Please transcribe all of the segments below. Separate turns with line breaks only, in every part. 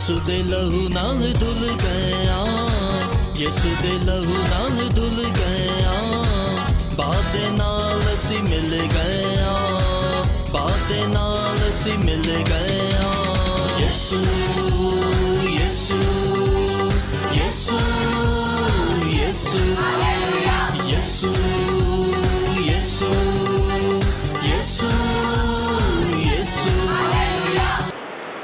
ਯਿਸੂ ਦੇ ਲਹੂ ਨਾਲ ਧੁਲ ਗਏ ਆ, ਯਿਸੂ ਦੇ ਲਹੂ ਨਾਲ ਧੁਲ ਗਏ ਆ, ਬਾਪ ਦੇ ਨਾਲ ਅਸੀਂ ਮਿਲ ਗਏ ਆ, ਬਾਪ ਦੇ ਨਾਲ ਅਸੀਂ ਮਿਲ ਗਏ ਆ। ਯਿਸੂ ਯਿਸੂ ਯਿਸੂ ਯਿਸੂ ਯਿਸੂ ਯਿਸੂ ਯਿਸੂ ਯਿਸੂ।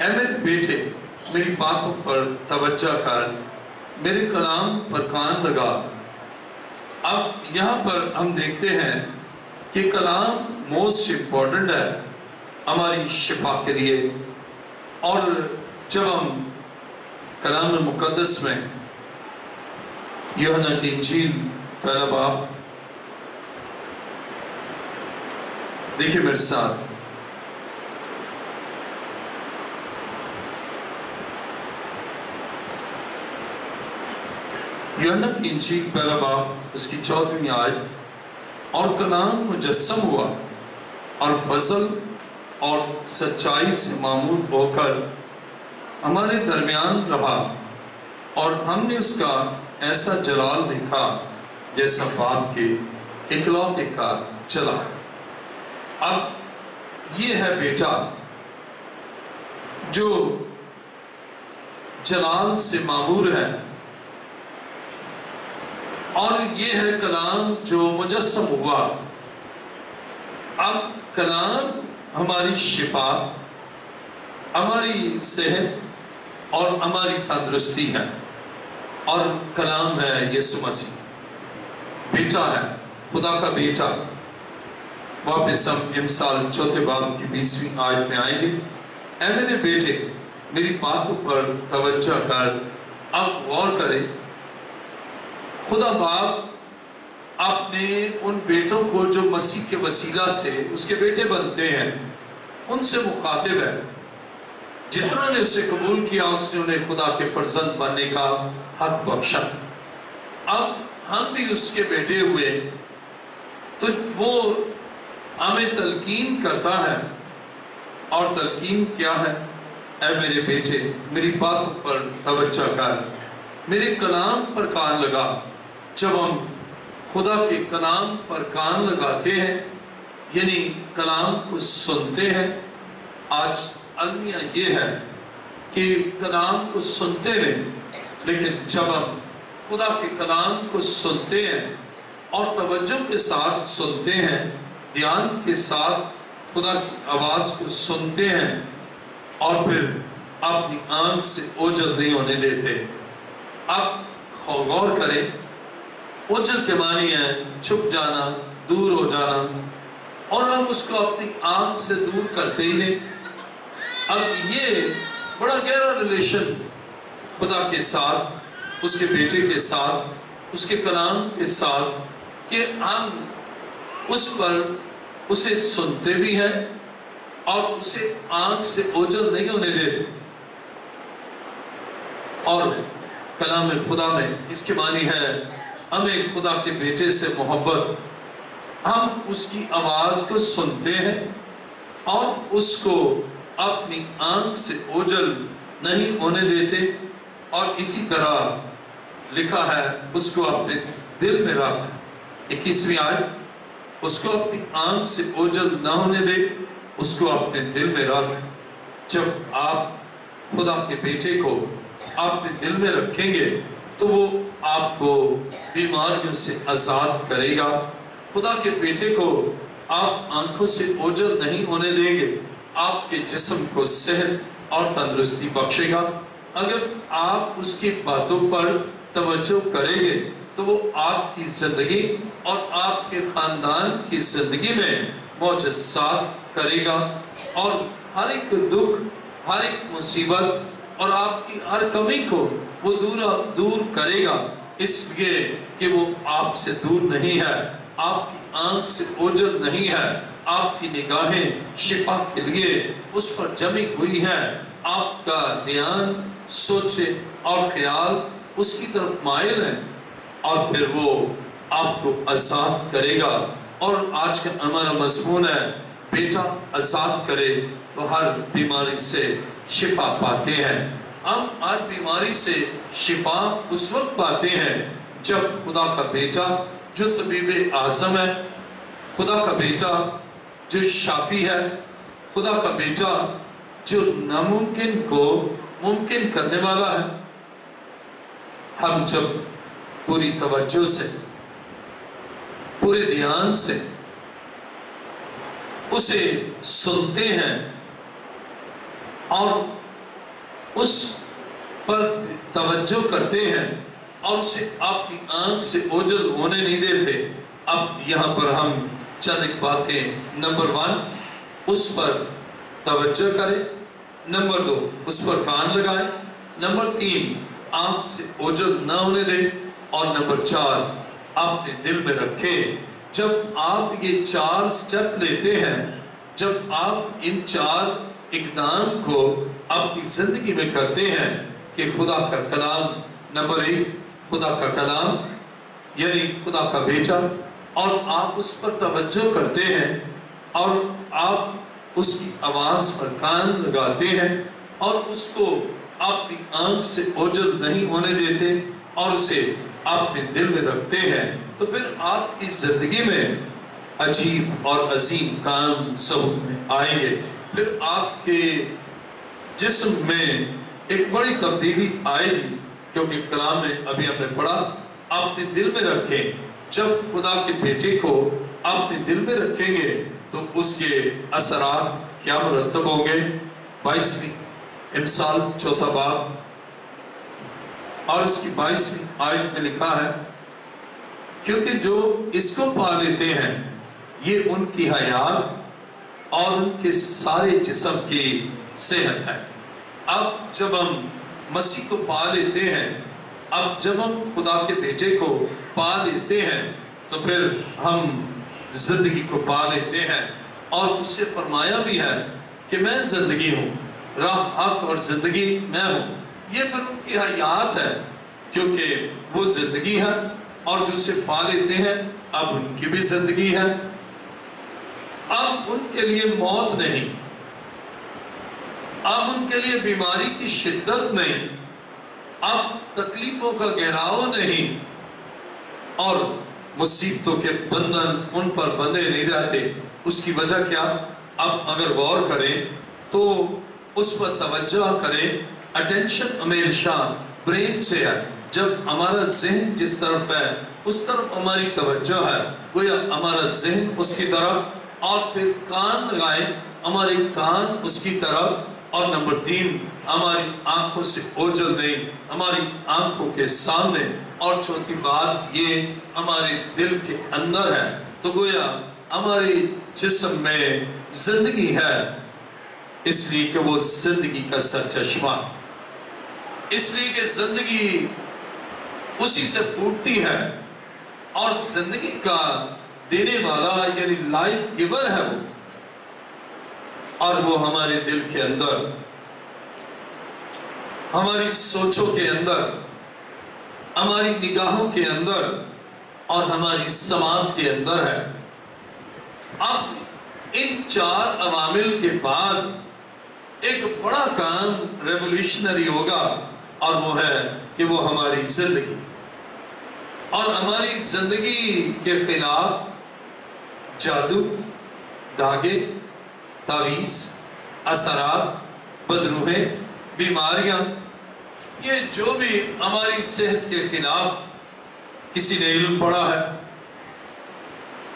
اے میرے بیٹے میری باتوں پر توجہ کر، میرے کلام پر کان لگا۔ اب یہاں پر ہم دیکھتے ہیں کہ کلام موسٹ امپورٹنٹ ہے ہماری شفا کے لیے۔ اور جب ہم کلام مقدس میں یوحنا کی انجیل پہلا باب دیکھیں میرے ساتھ، یوحنا کی انجیل پہلا باب اس کی 14ویں آیت، اور کلام مجسم ہوا اور فضل اور سچائی سے معمور ہو کر ہمارے درمیان رہا، اور ہم نے اس کا ایسا جلال دیکھا جیسا باپ کے اکلوتے کا چلا۔ اب یہ ہے بیٹا جو جلال سے معمور ہے، اور یہ ہے کلام جو مجسم ہوا۔ اب کلام ہماری شفا، ہماری صحت اور ہماری تندرستی ہے، اور کلام ہے یسوع مسیح، بیٹا ہے، خدا کا بیٹا۔ واپس ہم امثال 4 باب کی 20ویں آیت میں آئیں گے۔ اے میرے بیٹے میری باتوں پر توجہ کر، اب غور کریں۔ خدا باپ اپنے ان بیٹوں کو جو مسیح کے وسیلہ سے اس کے بیٹے بنتے ہیں ان سے مخاطب ہے۔ جتنا نے اسے قبول کیا اس نے انہیں خدا کے فرزند بننے کا حق بخشا۔ اب ہم بھی اس کے بیٹے ہوئے تو وہ ہمیں تلقین کرتا ہے، اور تلقین کیا ہے؟ اے میرے بیٹے میری باتوں پر توجہ کر، میرے کلام پر کان لگا۔ جب ہم خدا کے کلام پر کان لگاتے ہیں یعنی کلام کو سنتے ہیں، آج المیہ یہ ہے کہ کلام کو سنتے نہیں، لیکن جب ہم خدا کے کلام کو سنتے ہیں اور توجہ کے ساتھ سنتے ہیں، دھیان کے ساتھ خدا کی آواز کو سنتے ہیں، اور پھر اپنی آنکھ سے اوجھل نہیں ہونے دیتے۔ اب غور کریں، اوجھل کے معنی ہے چھپ جانا، دور ہو جانا، اور ہم اس کو اپنی آنکھ سے دور کرتے ہی نہیں۔ اب یہ بڑا گہرا ریلیشن خدا کے ساتھ، اس کے بیٹے کے ساتھ، اس کے کلام کے ساتھ، کہ ہم اس پر اسے سنتے بھی ہیں اور اسے آنکھ سے اوجھل نہیں ہونے دیتے۔ اور کلام خدا میں اس کے معنی ہے ہمیں خدا کے بیٹے سے محبت، ہم اس کی آواز کو سنتے ہیں اور اس کو اپنی آنکھ سے اوجھل نہیں ہونے دیتے، اور اسی طرح لکھا ہے اس کو اپنے دل میں رکھ۔ 21ویں آیت، اس کو اپنی آنکھ سے اوجھل نہ ہونے دے، اس کو اپنے دل میں رکھ۔ جب آپ خدا کے بیٹے کو اپنے دل میں رکھیں گے تو وہ آپ کو بیماریوں سے آزاد کرے گا۔ خدا کے بیٹے کو آپ آنکھوں سے اوجھل نہیں ہونے دیں گے، آپ کے جسم کو صحت اور تندرستی بخشے گا۔ اگر آپ اس کی باتوں پر توجہ کریں گے تو وہ آپ کی زندگی اور آپ کے خاندان کی زندگی میں معجزات کرے گا، اور ہر ایک دکھ، ہر ایک مصیبت اور آپ کی ہر کمی کو وہ دور کرے گا، اس لیے کہ وہ آپ سے دور نہیں ہے، آپ کی آنکھ سے اوجھل نہیں ہے، آپ کی نگاہیں شفا کے لیے اس پر جمی ہوئی ہیں، آپ کا دھیان، سوچے اور خیال اس کی طرف مائل ہے، اور پھر وہ آپ کو آزاد کرے گا۔ اور آج کا ہمارا مضمون ہے بیٹا آزاد کرے تو ہر بیماری سے شفا پاتے ہیں۔ ہم ہر بیماری سے شفا اس وقت پاتے ہیں جب خدا کا بیٹا جو طبیب اعظم ہے، خدا کا بیٹا جو شافی ہے، خدا کا بیٹا جو ناممکن کو ممکن کرنے والا ہے، ہم جب پوری توجہ سے، پورے دھیان سے اسے سنتے ہیں اور اس پر توجہ کرتے ہیں اور اسے اپنی آنکھ سے اوجھل ہونے نہیں دیتے. اب یہاں پر ہم چند ایک باتیں. نمبر 1 اس پر توجہ کریں. نمبر 2 اس پر کان لگائیں. نمبر 3 آنکھ سے اوجھل نہ ہونے دیں. اور نمبر 4 اپنے دل میں رکھیں. جب آپ یہ 4 سٹیپ لیتے ہیں، جب آپ ان 4 اقدام کو اپنی زندگی میں کرتے ہیں کہ خدا کا کلام، نمبر 1 خدا کا کلام یعنی خدا کا بیٹا، اور آپ اس پر توجہ کرتے ہیں اور آپ اس کی آواز پر کان لگاتے ہیں اور اس کو اپنی آنکھ سے اوجھل نہیں ہونے دیتے اور اسے اپنے دل میں رکھتے ہیں، تو پھر آپ کی زندگی میں عجیب اور عظیم کام ثبوت میں آئیں گے. پھر آپ کے جسم میں ایک بڑی تبدیلی آئے گی، کیونکہ کلام میں ابھی ہم نے پڑھا اپنے دل میں رکھیں. جب خدا کے بیٹے کو اپنے دل میں رکھیں گے تو اس کے اثرات کیا مرتب ہوں گے. 22ویں امثال 4 باب اور اس کی 22ویں آیت میں لکھا ہے، کیونکہ جو اس کو پا لیتے ہیں یہ ان کی حیات اور ان کے سارے جسم کی صحت ہے. اب جب ہم مسیح کو پا لیتے ہیں، اب جب ہم خدا کے بیٹے کو پا لیتے ہیں تو پھر ہم زندگی کو پا لیتے ہیں. اور اس سے فرمایا بھی ہے کہ میں زندگی ہوں، راہ، حق اور زندگی میں ہوں. یہ پھر ان کی حیات ہے، کیونکہ وہ زندگی ہے اور جو اسے پا لیتے ہیں اب ان کی بھی زندگی ہے. اب ان کے لیے موت نہیں، اب ان کے لیے بیماری کی شدت نہیں، اب تکلیفوں کا گہراؤ نہیں اور مصیبتوں کے بندھن ان پر بندھے نہیں رہتے. اس کی وجہ کیا؟ اب اگر غور کریں تو اس پر توجہ کریں. اٹینشن ہمیشہ برین سے ہے. جب ہمارا ذہن جس طرف ہے اس طرف ہماری توجہ ہے، گویا ہمارا ذہن اس کی طرف، اور پھر کان لگائیں ہمارے کان اس کی طرف. اور نمبر 3 ہماری آنکھوں سے اوجھل نہیں، ہماری آنکھوں کے سامنے. اور چوتھی بات یہ ہمارے دل کے اندر ہے. تو گویا ہمارے جسم میں زندگی ہے، اس لیے کہ وہ زندگی کا سرچشمہ، اس لیے کہ زندگی اسی سے پھوٹتی ہے اور زندگی کا دینے والا یعنی لائف گیور ہے وہ. اور وہ ہمارے دل کے اندر، ہماری سوچوں کے اندر، ہماری نگاہوں کے اندر اور ہماری سماعت کے اندر ہے. اب ان 4 عوامل کے بعد ایک بڑا کام ریولوشنری ہوگا، اور وہ ہے کہ وہ ہماری زندگی اور ہماری زندگی کے خلاف جادو، دھاگے، تعویذ، اثرات، بدروہیں، بیماریاں، یہ جو بھی ہماری صحت کے خلاف کسی نے علم پڑھا ہے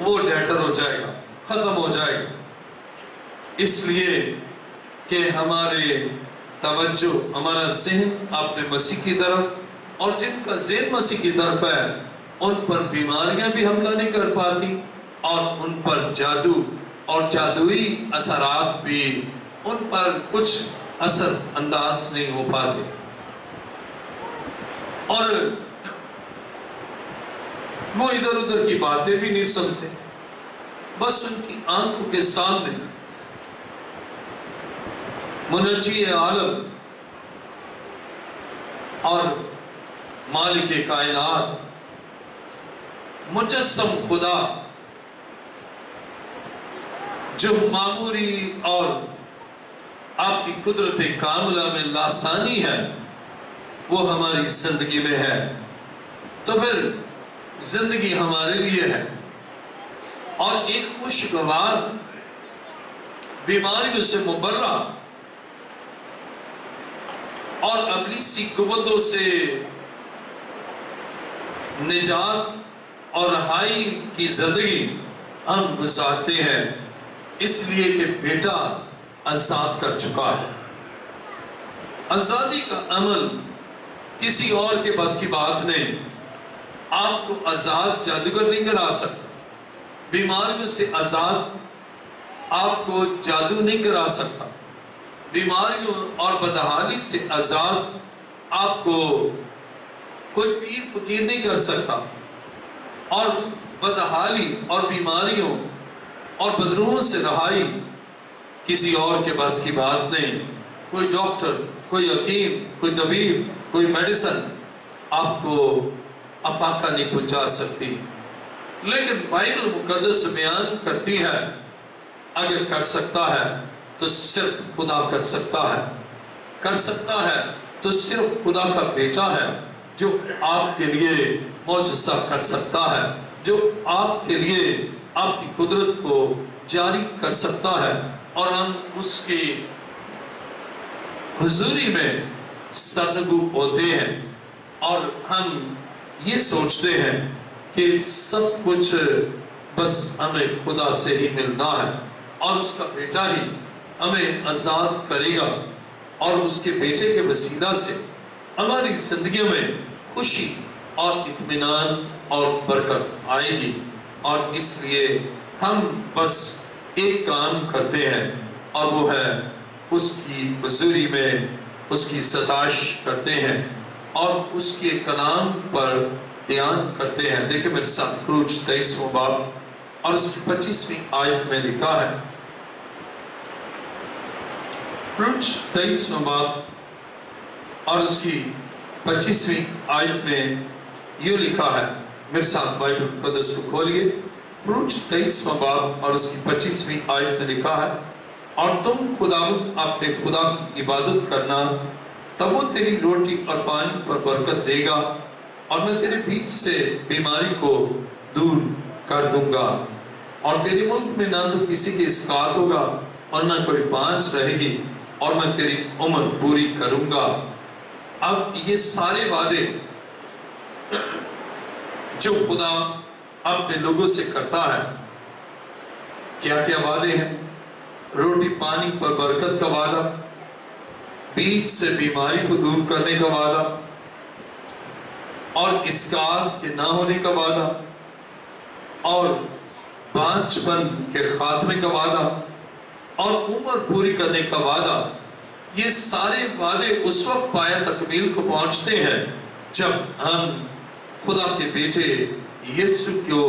وہ ڈیٹر ہو جائے گا، ختم ہو جائے گا. اس لیے کہ ہمارے توجہ، ہمارا ذہن اپنے مسیح کی طرف، اور جن کا ذہن مسیح کی طرف ہے ان پر بیماریاں بھی حملہ نہیں کر پاتی اور ان پر جادو اور جادوئی اثرات بھی ان پر کچھ اثر انداز نہیں ہو پاتے. اور وہ ادھر ادھر کی باتیں بھی نہیں سنتے، بس ان کی آنکھوں کے سامنے منجی عالم اور مالک کائنات، مجسم خدا جو معموری اور آپ کی قدرت کاملہ میں لاسانی ہے وہ ہماری زندگی میں ہے. تو پھر زندگی ہمارے لیے ہے اور ایک خوشگوار بیماریوں سے مبرہ اور ابلیسی قوتوں سے نجات اور رہائی کی زندگی ہم گزارتے ہیں، اس لیے کہ بیٹا آزاد کر چکا ہے. آزادی کا عمل کسی اور کے بس کی بات نہیں. آپ کو آزاد جادوگر نہیں کرا سکتا. بیماریوں سے آزاد آپ کو جادو نہیں کرا سکتا. بیماریوں اور بدحالی سے آزاد آپ کو کوئی پیر فقیر نہیں کر سکتا. اور بدحالی اور بیماریوں اور بدروحوں سے رہائی کسی اور کے بس کی بات نہیں. کوئی ڈاکٹر، کوئی حکیم، کوئی طبیب، کوئی میڈیسن آپ کو افاقہ نہیں پہنچا سکتی. لیکن بائبل مقدس بیان کرتی ہے اگر کر سکتا ہے تو صرف خدا کر سکتا ہے. کر سکتا ہے تو صرف خدا کا بیٹا ہے جو آپ کے لیے معجزہ کر سکتا ہے، جو آپ کے لیے آپ کی قدرت کو جاری کر سکتا ہے. اور ہم اس کی حضوری میں سرنگو ہوتے ہیں اور ہم یہ سوچتے ہیں کہ سب کچھ بس ہمیں خدا سے ہی ملنا ہے اور اس کا بیٹا ہی ہمیں آزاد کرے گا اور اس کے بیٹے کے وسیلہ سے ہماری زندگیوں میں خوشی اور اطمینان اور برکت آئے گی. اور اس لیے ہم بس ایک کام کرتے ہیں اور وہ ہے اس کی حضوری میں اس کی ستائش کرتے ہیں اور اس کے کلام پر دھیان کرتے ہیں. دیکھیں میرے ساتھ خروج 23واں باب اور اس کی 25ویں آیت میں لکھا ہے. خروج 23واں باب اور اس کی 25ویں آیت میں یہ لکھا ہے. میرے ساتھ بائبل مقدس کو کھولیے. خروج 23واں باب اور اس کی 25ویں آیت میں لکھا ہے اور تم خداوند اپنے خدا کی عبادت کرنا تب وہ تیری روٹی اور پانی پر برکت دے گا اور میں تیرے بیچ سے بیماری کو دور کر دوں گا اور تیرے ملک میں نہ تو کسی کے اسقاط ہوگا اور نہ کوئی بانجھ رہے گی اور میں تیری عمر پوری کروں گا. اب یہ سارے وعدے جو خدا اپنے لوگوں سے کرتا ہے، کیا کیا وعدے ہیں؟ روٹی پانی پر برکت کا وعدہ، بیچ سے بیماری کو دور کرنے کا وعدہ اور اسقاط کے نہ ہونے کا وعدہ اور بانجھ پن کے خاتمے کا وعدہ اور عمر پوری کرنے کا وعدہ. یہ سارے وعدے اس وقت پایا تکمیل کو پہنچتے ہیں جب ہم خدا کے بیٹے یسوع کو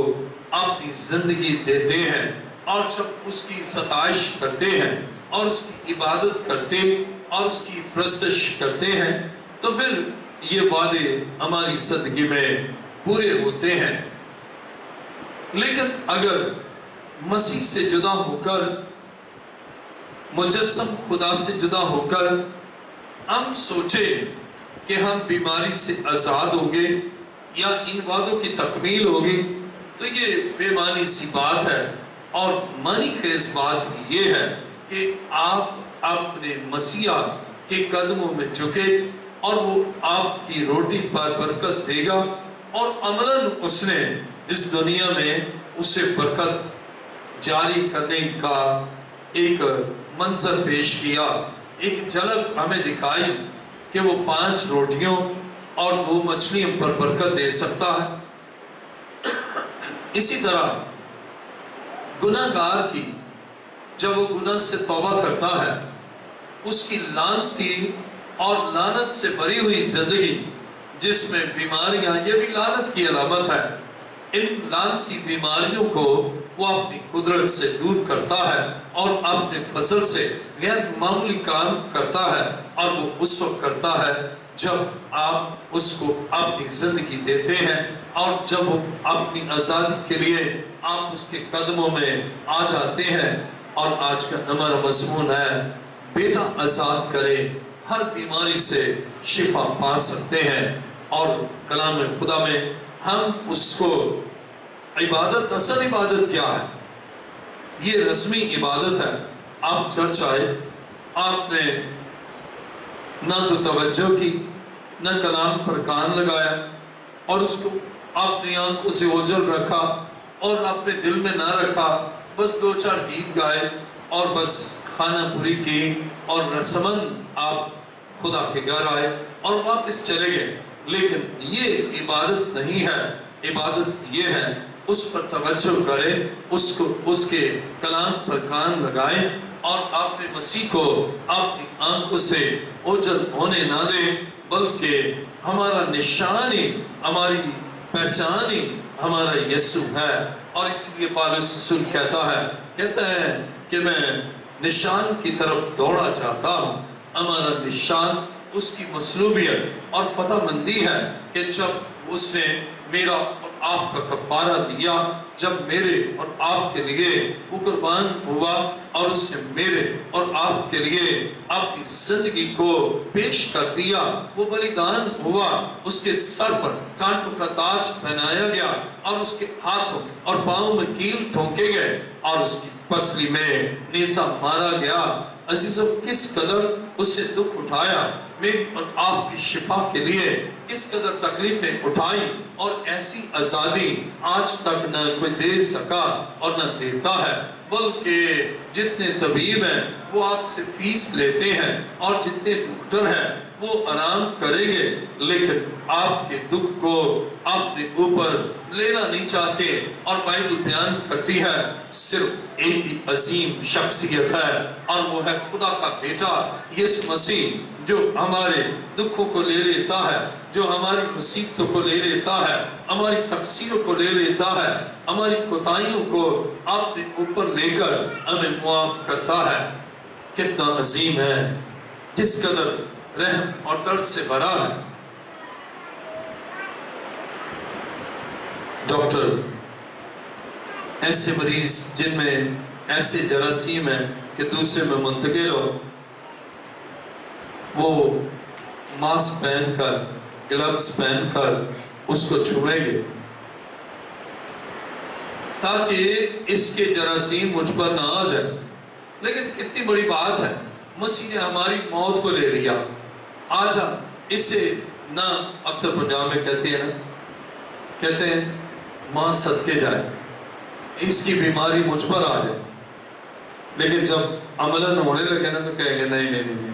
اپنی زندگی دیتے ہیں اور جب اس کی ستائش کرتے ہیں اور اس کی عبادت کرتے اور اس کی پرستش کرتے ہیں تو پھر یہ وعدے ہماری زندگی میں پورے ہوتے ہیں. لیکن اگر مسیح سے جدا ہو کر، مجسم خدا سے جدا ہو کر ہم سوچیں کہ ہم بیماری سے آزاد ہوں گے یا ان وعدوں کی تکمیل ہوگی تو یہ بے معنی سی بات ہے. اور معنی خیز بات یہ ہے کہ آپ اپنے مسیح کے قدموں میں جھکے اور وہ آپ کی روٹی پر برکت دے گا اور عملاً اس نے اس دنیا میں اسے برکت جاری کرنے کا ایک منظر پیش کیا. ایک جھلک ہمیں دکھائی کہ وہ 5 روٹیوں اور 2 مچھلیوں پر برکت دے سکتا ہے. اسی طرح گناہگار کی جب وہ گناہ سے توبہ کرتا ہے، اس کی لعنتی اور لعنت سے بھری ہوئی زندگی جس میں بیماریاں، یہ بھی لعنت کی علامت ہے، ان لعنتی بیماریوں کو وہ اپنی قدرت سے دور کرتا ہے اور اپنے فضل سے غیر معمولی کام کرتا ہے. اور وہ اس وقت کرتا ہے جب آپ اس کو اپنی زندگی دیتے ہیں اور جب وہ اپنی آزادی کے لیے آپ اس کے قدموں میں آ جاتے ہیں. اور آج کا ہمارا مضمون ہے بیٹا آزاد کرے، ہر بیماری سے شفا پا سکتے ہیں. اور کلام خدا میں ہم اس کو عبادت، اصل عبادت کیا ہے؟ یہ رسمی عبادت ہے. آپ چرچ آئے، آپ نے نہ تو توجہ کی، نہ کلام پر کان لگایا اور اس کو اپنی آنکھوں سے اوجھل رکھا اور اپنے دل میں نہ رکھا، بس 2-4 گیت گائے اور بس خانہ پوری کی اور رسمن آپ خدا کے گھر آئے اور واپس چلے گئے. لیکن یہ عبادت نہیں ہے. عبادت یہ ہے اس پر توجہ کرے, اس کے کلام پر کان لگائیں اور آپ نے مسیح کو اپنی آنکھوں سے اوجھل ہونے نہ دیں, بلکہ ہمارا نشان ہی, ہماری پہچان ہی ہمارا یسوع ہے. اور اس لیے پالوس رسول کہتا ہے کہ میں نشان کی طرف دوڑا چاہتا ہوں. ہمارا نشان اس کی مصلوبیت اور فتح مندی ہے کہ جب اس نے میرا اور آپ کا کفارہ دیا, جب میرے اور آپ کے لیے وہ قربان ہوا اور اس نے میرے اور آپ کے لیے اپنی زندگی کو پیش کر دیا, وہ بلیدان ہوا, اس کے سر پر کانٹوں کا تاج پہنایا گیا اور اس کے ہاتھوں اور پاؤں میں کیل ٹھونکے گئے اور اس کی پسلی میں نیزہ مارا گیا. عزیزو, کس قدر اس سے دکھ اٹھایا, میری اور آپ کی شفا کے لیے کس قدر تکلیفیں اٹھائی, اور ایسی آزادی آج تک نہ کوئی دے سکا اور نہ دیتا ہے. بلکہ جتنے طبیب ہیں وہ آپ سے فیس لیتے ہیں اور جتنے ڈاکٹر ہیں وہ آرام کریں گے, لیکن آپ کے دکھ کو اپنے اوپر لینا نہیں چاہتے. اور بائبل بیان کرتی ہے صرف ایک ہی عظیم شخصیت ہے, اور وہ ہے خدا کا بیٹا یسوع مسیح, جو ہمارے دکھوں کو لے لیتا ہے, جو ہماری مصیبتوں کو لے لیتا ہے, ہماری تقصیروں کو لے لیتا ہے, ہماری کوتاہیوں کو اپنے اوپر لے کر ہمیں معاف کرتا ہے. کتنا عظیم ہے, کس قدر رحم اور درد سے بھرا ہے. ڈاکٹر ایسے مریض جن میں ایسے جراثیم ہیں کہ دوسرے میں منتقل ہو, وہ ماسک پہن کر, گلوز پہن کر اس کو چھوئیں گے تاکہ اس کے جراثیم مجھ پر نہ آ جائے. لیکن کتنی بڑی بات ہے, مسیح نے ہماری موت کو لے لیا. آجا اس سے نہ, اکثر پنجاب میں کہتے ہیں ماں صدقے جائے, اس کی بیماری مجھ پر آ جائے. لیکن جب عملاً ہونے لگے نا تو کہیں گے نہیں,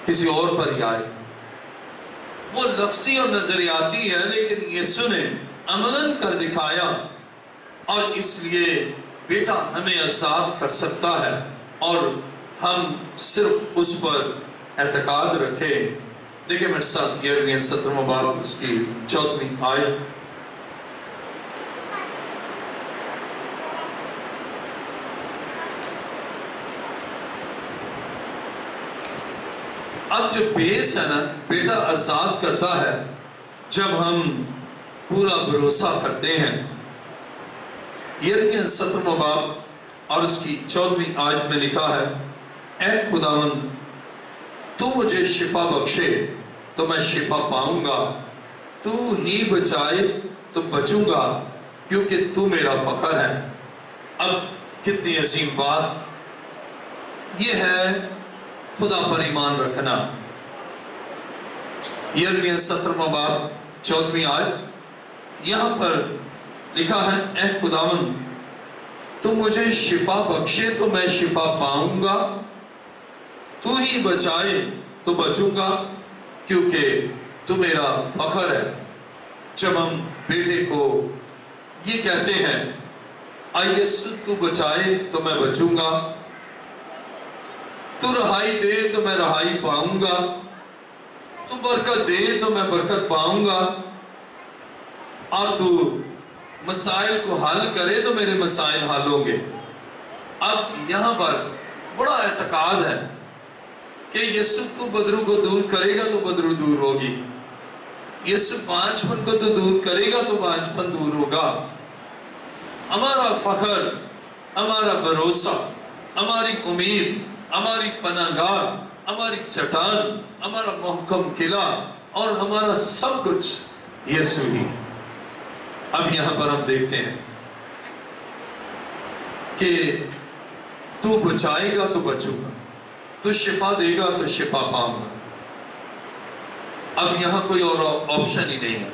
کسی اور پر ہی آئے. وہ لفظی اور نظریاتی ہے, لیکن یسوع نے عملاً کر دکھایا, اور اس لیے بیٹا ہمیں آزاد کر سکتا ہے اور ہم صرف اس پر اعتقاد رکھیں. دیکھیں میرے ساتھ 17واں باب اس کی 14ویں آیت. اب جو بیس ہے نا, بیٹا آزاد کرتا ہے جب ہم پورا بھروسہ کرتے ہیں. 17واں باب اور اس کی 14ویں آیت میں لکھا ہے, اے خداوند تو مجھے شفا بخشے تو میں شفا پاؤں گا, تو ہی بچائے تو بچوں گا, کیونکہ تو میرا فخر ہے. اب کتنی عظیم بات یہ ہے خدا پر ایمان رکھنا. 17واں باب 14ویں آیت یہاں پر لکھا ہے, اے خداوند تو مجھے شفا بخشے تو میں شفا پاؤں گا, تو ہی بچائے تو بچوں گا, کیونکہ تو میرا فخر ہے. جب ہم بیٹے کو یہ کہتے ہیں اے یسوع تو بچائے تو میں بچوں گا, تو رہائی دے تو میں رہائی پاؤں گا, تو برکت دے تو میں برکت پاؤں گا, اور تو مسائل کو حل کرے تو میرے مسائل حل ہوں گے. اب یہاں پر بڑا اعتقاد ہے کہ یسوع کو بدرو کو دور کرے گا تو بدرو دور ہوگی, یسوع 5 پن کو تو دور کرے گا تو 5 پن دور ہوگا. ہمارا فخر, ہمارا بھروسہ, ہماری امید, ہماری پناہ گاہ, ہماری چٹان, ہمارا محکم قلعہ اور ہمارا سب کچھ یسوع ہی. اب یہاں پر ہم دیکھتے ہیں کہ تو بچائے گا تو بچوں گا, تو شفا دے گا تو شفا پاؤں گا. اب یہاں کوئی اور آپشن ہی نہیں ہے,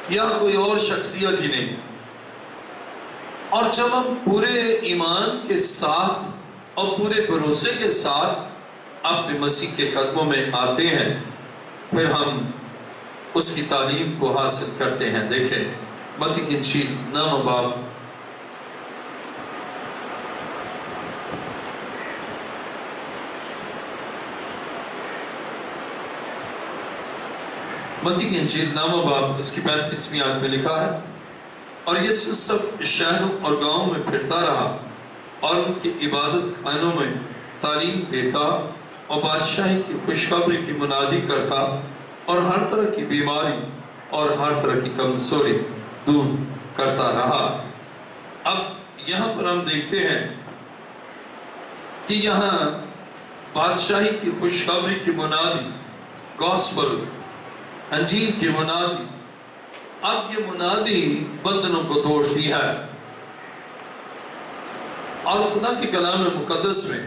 یہاں کوئی اور شخصیت ہی نہیں ہے. اور جب ہم پورے ایمان کے ساتھ اور پورے بھروسے کے ساتھ اپنے مسیح کے قدموں میں آتے ہیں پھر ہم اس کی تعلیم کو حاصل کرتے ہیں. دیکھیں متی کی انجیل 9 باب متی کی انجیل 9 باب اس کی 35ویں آیت میں لکھا ہے اور یسوع سب شہروں اور گاؤں میں پھرتا رہا اور ان کی عبادت خانوں میں تعلیم دیتا اور بادشاہی کی خوشخبری کی منادی کرتا اور ہر طرح کی بیماری اور ہر طرح کی کمزوری دور کرتا رہا. اب یہاں پر ہم دیکھتے ہیں کہ یہاں بادشاہی کی خوشخبری کی منادی، گاسپل، انجیل کی منادی، اب یہ منادی بندنوں کو توڑتی ہے. اور خدا کے کلام مقدس میں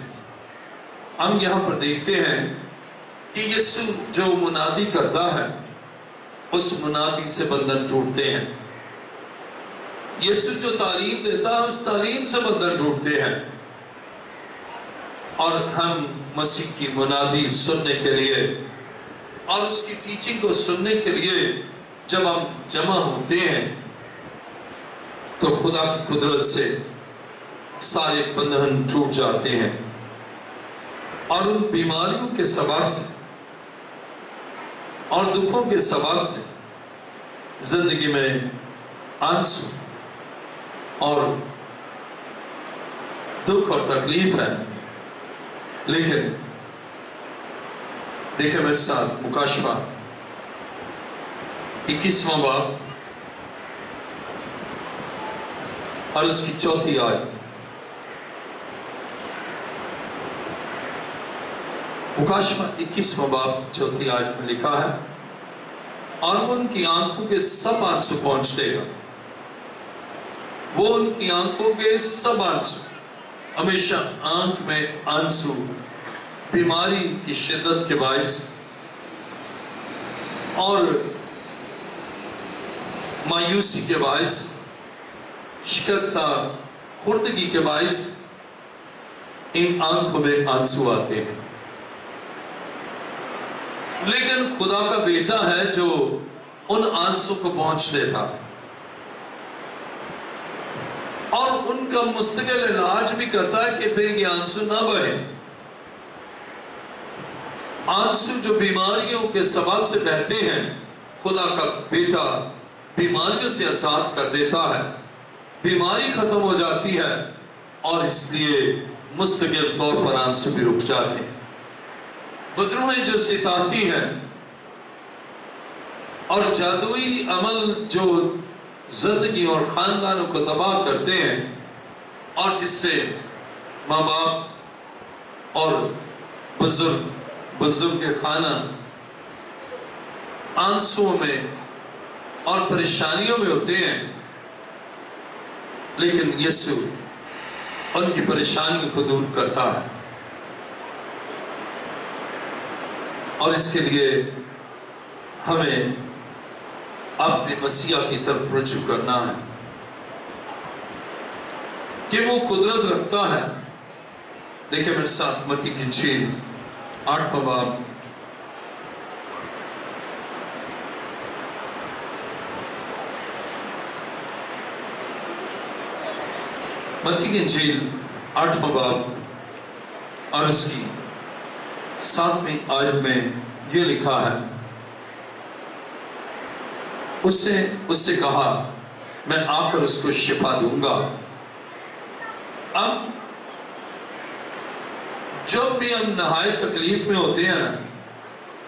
ہم یہاں پر دیکھتے ہیں کہ یسوع جو منادی کرتا ہے اس منادی سے بندھن ٹوٹتے ہیں. یسوع جو تعلیم دیتا ہے اس تعلیم سے بندھن ٹوٹتے ہیں. اور ہم مسیح کی منادی سننے کے لیے اور اس کی ٹیچنگ کو سننے کے لیے جب ہم جمع ہوتے ہیں تو خدا کی قدرت سے سارے بندھن ٹوٹ جاتے ہیں اور ان بیماریوں کے سبب سے اور دکھوں کے سبب سے زندگی میں آنسو اور دکھ اور تکلیف ہے. لیکن دیکھیں میرے ساتھ مکاشفہ 21واں باب اور اس کی 4 آیت. مکاشفہ 21واں باب 4 آیت میں لکھا ہے اور وہ ان کی آنکھوں کے سب آنسو پہنچ دے گا. وہ ان کی آنکھوں کے سب آنسو، ہمیشہ آنکھ میں آنسو بیماری کی شدت کے باعث اور مایوسی کے باعث، شکستہ خوردگی کے باعث ان آنکھوں میں آنسو آتے ہیں. لیکن خدا کا بیٹا ہے جو ان آنسو کو پہنچ دیتا ہے اور ان کا مستقل علاج بھی کرتا ہے کہ پھر یہ آنسو نہ بہے. آنسو جو بیماریوں کے سبب سے بہتے ہیں خدا کا بیٹا بیماریوں سے آزاد کر دیتا ہے. بیماری ختم ہو جاتی ہے اور اس لیے مستقل طور پر آنسو بھی رک جاتے ہیں. بدروہیں جو ستاتی ہیں اور جادوئی عمل جو زندگی اور خاندانوں کو تباہ کرتے ہیں اور جس سے ماں باپ اور بزرگ خانہ آنسوں میں اور پریشانیوں میں ہوتے ہیں، لیکن یسوع ان کی پریشانیوں کو دور کرتا ہے. اور اس کے لیے ہمیں اپنے مسیح کی طرف رجوع کرنا ہے کہ وہ قدرت رکھتا ہے. دیکھیں میرے ساتھ متی کی انجیل 8واں باب متی کی انجیل 8واں باب اور اس کی 7ویں آیت میں یہ لکھا ہے، اس سے کہا میں آ کر اس کو شفا دوں گا. اب جب بھی ہم نہایت تکلیف میں ہوتے ہیں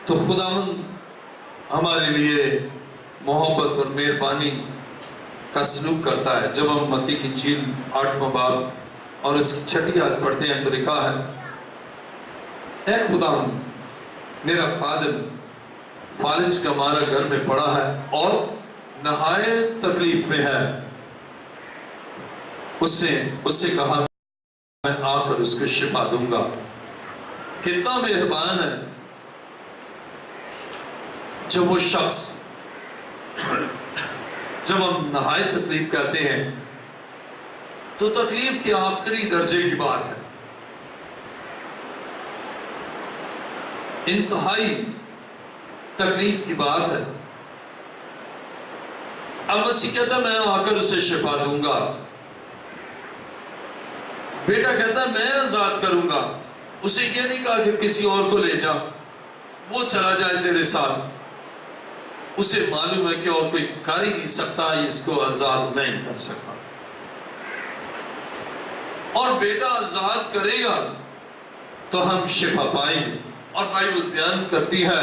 تو خداوند ہمارے لیے محبت اور مہربانی کا سلوک کرتا ہے. جب ہم متی کی انجیل 8واں باب اور اس کی 6 آیت پڑھتے ہیں تو لکھا ہے، اے خداوند میرا خادم فالج کا مارا گھر میں پڑا ہے اور نہایت تکلیف میں ہے. اس سے کہا میں آ کر اس کو شفا دوں گا. کتنا مہربان ہے جب وہ شخص، جب ہم نہایت تکلیف کرتے ہیں تو تکلیف کے آخری درجے کی بات ہے. انتہائی تکلیف کی بات ہے۔ اب مسیح کہتا ہے میں آ کر اسے شفا دوں گا۔ بیٹا کہتا ہے میں آزاد کروں گا۔ اسے یہ نہیں کہا کہ کسی اور کو لے جا، وہ چلا جائے تیرے ساتھ۔ اسے معلوم ہے کہ اور کوئی کر ہی نہیں سکتا، اس کو آزاد میں کر سکتا۔ اور بیٹا آزاد کرے گا تو ہم شفا پائیں گے۔ اور بائبل بیان کرتی ہے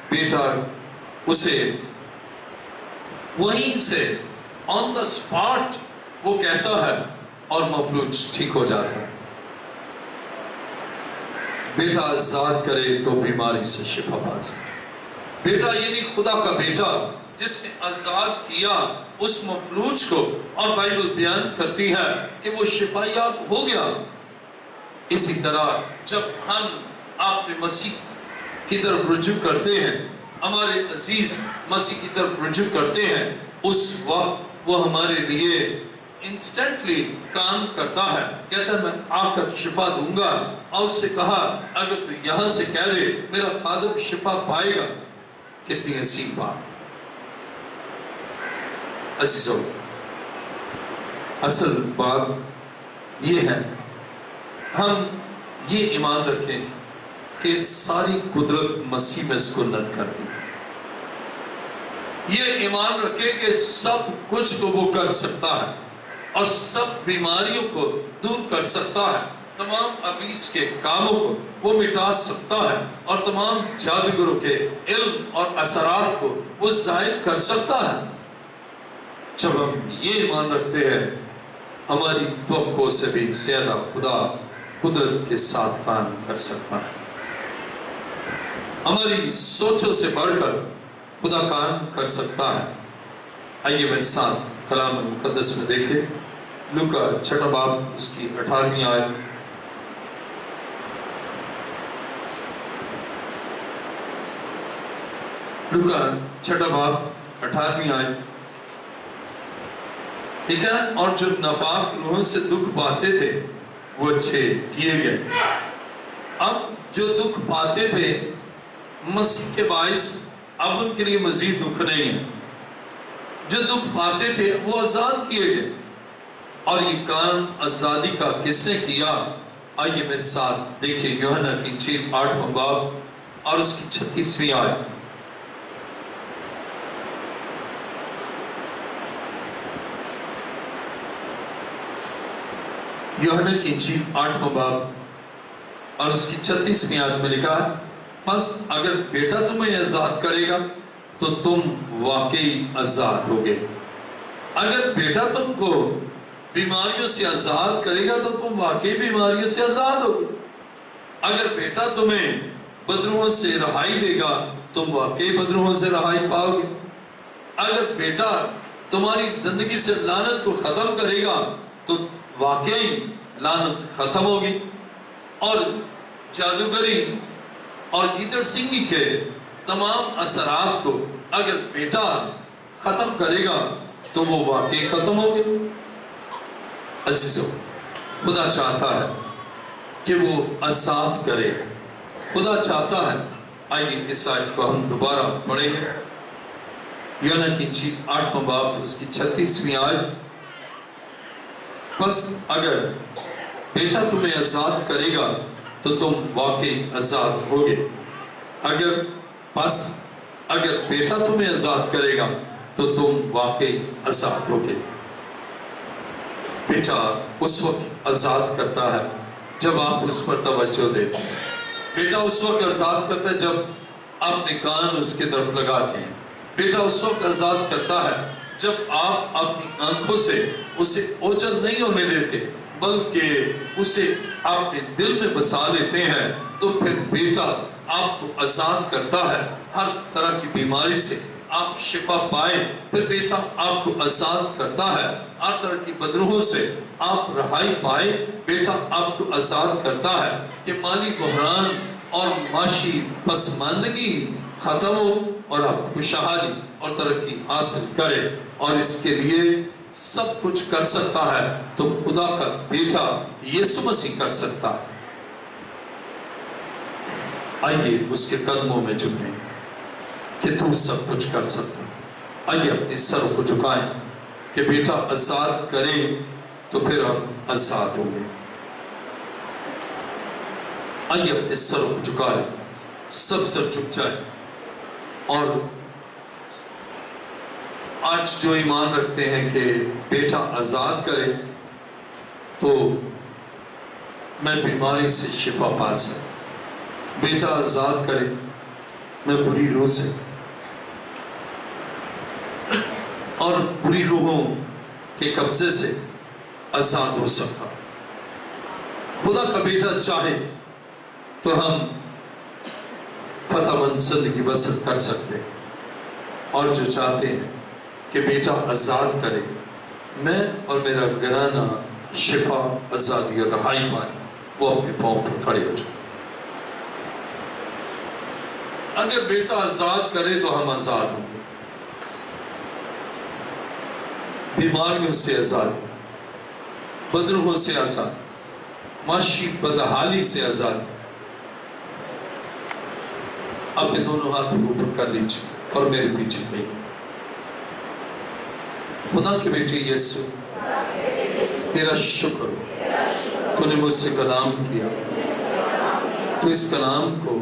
بیٹا اسے وہیں سے آن دا سپاٹ وہ کہتا ہے اور مفلوج ٹھیک ہو جاتا ہے۔ بیٹا آزاد کرے تو بیماری سے شفا پا سکے۔ بیٹا یعنی خدا کا بیٹا جس نے آزاد کیا اس مفلوج کو، اور بائبل بیان کرتی ہے کہ وہ شفا یاب ہو گیا۔ اسی طرح جب ہم اپنے مسیح کی طرف رجوع کرتے ہیں، ہمارے عزیز مسیح کی طرف رجوع کرتے ہیں، اس وقت وہ ہمارے لیے انسٹنٹلی کام کرتا ہے۔ کہتا ہے میں آ کر شفا دوں گا، اور اس سے کہا اگر تو یہاں سے کہہ دے میرا خادم شفا پائے گا۔ کتنی عظیم بات۔ عزیزو، اصل بات یہ ہے ہم یہ ایمان رکھیں کہ ساری قدرت مسیح میں سکونت کرتی ہے۔ یہ ایمان رکھیں کہ سب کچھ کو وہ کر سکتا ہے اور سب بیماریوں کو دور کر سکتا ہے، تمام ابلیس کے کاموں کو وہ مٹا سکتا ہے، اور تمام جادوگروں کے علم اور اثرات کو وہ ظاہر کر سکتا ہے۔ جب ہم یہ ایمان رکھتے ہیں ہماری توقع سے بھی زیادہ خدا قدرت کے ساتھ کام کر سکتا ہے۔ ہماری سوچوں سے بڑھ کر خدا کام کر سکتا ہے۔ آئیے میرے ساتھ کلام مقدس میں دیکھیں لوکا 6 باب اس کی 18ویں آیت۔ لوکا 6 باب 18ویں آیت لکھا ہے اور جو ناپاک روحوں سے دکھ پاتے تھے وہ اچھے کیے گئے۔ اب جو دکھ پاتے تھے مسیح کے باعث اب ان کے لیے مزید دکھ نہیں ہے۔ جو دکھ پاتے تھے وہ آزاد کیے گئے۔ اور یہ کام آزادی کا کس نے کیا؟ آئیے میرے ساتھ دیکھیں یوحنا کی انجیل 8واں باب اور اس کی 36ویں آیت۔ یوحنا کی انجیل 8واں باب اور اس کی 36ویں آیت میں لکھا ہے پس اگر بیٹا تمہیں آزاد کرے گا تو تم واقعی آزاد ہوگے۔ اگر بیٹا تم کو بیماریوں سے آزاد کرے گا تو تم واقعی بیماریوں سے آزاد ہوگے۔ اگر بیٹا تمہیں بدروحوں سے رہائی دے گا تم واقعی بدروحوں سے رہائی پاؤ گے۔ اگر بیٹا تمہاری زندگی سے لعنت کو ختم کرے گا تو واقعی لعنت ختم ہوگی۔ اور جادوگری اور گیدڑ سنگی کے تمام اثرات کو اگر بیٹا ختم کرے گا تو وہ واقعی ختم ہوگے۔ عزیزو، خدا چاہتا ہے کہ وہ آزاد کرے، خدا چاہتا ہے۔ آئیے اس آیت کو ہم دوبارہ پڑھیں گے۔ یوحنا کی انجیل 8واں باب اس کی 36ویں آیت پس اگر بیٹا تمہیں آزاد کرے گا تو تم واقعی آزاد ہوگے۔ اگر بیٹا تمہیں آزاد کرے گا تو تم واقعی آزاد ہوگے۔ بیٹا اس وقت آزاد کرتا ہے جب آپ اس پر توجہ دیتے ہیں۔ بیٹا اس وقت آزاد کرتا ہے جب آپ اپنے کان اس کی طرف لگاتے ہیں۔ بیٹا اس وقت آزاد کرتا ہے جب آپ اپنی آنکھوں سے اسے اوجھل نہیں ہونے دیتے بلکہ اسے اپنے دل میں بسا لیتے ہیں۔ تو پھر بیٹا آپ کو آزاد کرتا ہے ہر طرح کی بیماری سے آپ شفا پائیں۔ پھر بیٹا آپ کو آزاد کرتا ہے ہر طرح کی بدروحوں سے آپ رہائی پائیں۔ بیٹا آپ کو آزاد کرتا ہے کہ مالی بحران اور معاشی پسماندگی ختم ہو اور آپ خوشحالی اور ترقی حاصل کرے۔ اور اس کے لیے سب کچھ کر سکتا ہے تو خدا کا بیٹا یسوع مسیح کر سکتا ہے۔ آئیے اس کے قدموں میں جھکیں کہ تو سب کچھ کر سکتا. آئیے اپنے سر کو جھکائیں کہ بیٹا آزاد کرے تو پھر ہم آزاد ہوں گے. آئیے اپنے سر کو جھکا لیں, سب سر جھک جائیں. اور آج جو ایمان رکھتے ہیں کہ بیٹا آزاد کرے تو میں بیماری سے شفا پا سکتا, بیٹا آزاد کرے میں بری روح سے اور بری روحوں کے قبضے سے آزاد ہو سکتا. خدا کا بیٹا چاہے تو ہم فتح مند زندگی بسر کر سکتے, اور جو چاہتے ہیں کہ بیٹا آزاد کرے, میں اور میرا گھرانہ شفا, آزادی اور رہائی پائے, وہ اپنے پاؤں پر کھڑے ہو جائیں. اگر بیٹا آزاد کرے تو ہم آزاد ہوں گے. بیماریوں سے آزاد, بدروحوں سے آزاد, معاشی بدحالی سے آزاد. اپنے دونوں ہاتھوں کو اوپر کر لیجیے اور میرے پیچھے گئی. خدا کے بیٹے یسوع, تیرا شکر, تو نے مجھ سے کلام کیا. تو اس کلام کو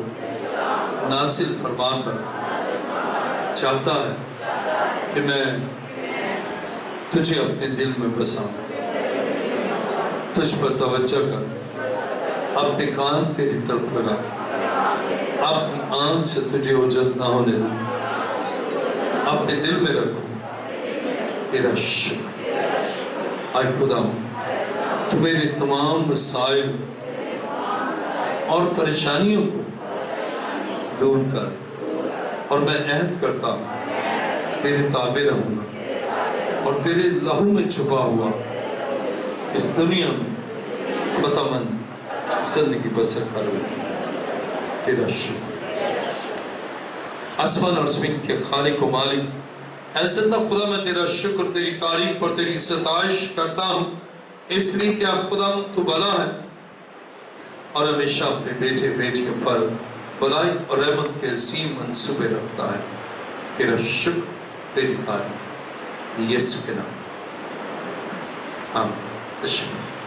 نازل فرما کر چاہتا ہے کہ میں تجھے اپنے دل میں بساؤں, تجھ پر توجہ کر, اپنے کان تیری طرف لگا, اپنی آنکھ سے تجھے اوجھل نہ ہونے دوں, اپنے دل میں رکھوں تیرا شکر. اے خدا, تو میرے تمام مسائل اور پریشانیوں کو دور کر, اور میں عہد کرتا ہوں تیرے تابع رہوں گا, اور تیرے لہو میں چھپا ہوا اس دنیا میں فتح مند زندگی بسر کروں. تیرا شکر. آسمان اور زمین کے خالق و مالک, اے زندہ خدا, میں تیرا شکر, تیری تعریف اور تیری ستائش کرتا ہوں, اس لیے کہ آپ خدا تو بھلا ہے اور ہمیشہ اپنے بیٹے بیٹیوں پر بھلائی اور رحمت کے عظیم منصوبے رکھتا ہے. تیرا شکر, تیری تعریف, یسوع کے نام. آمین. تشکر.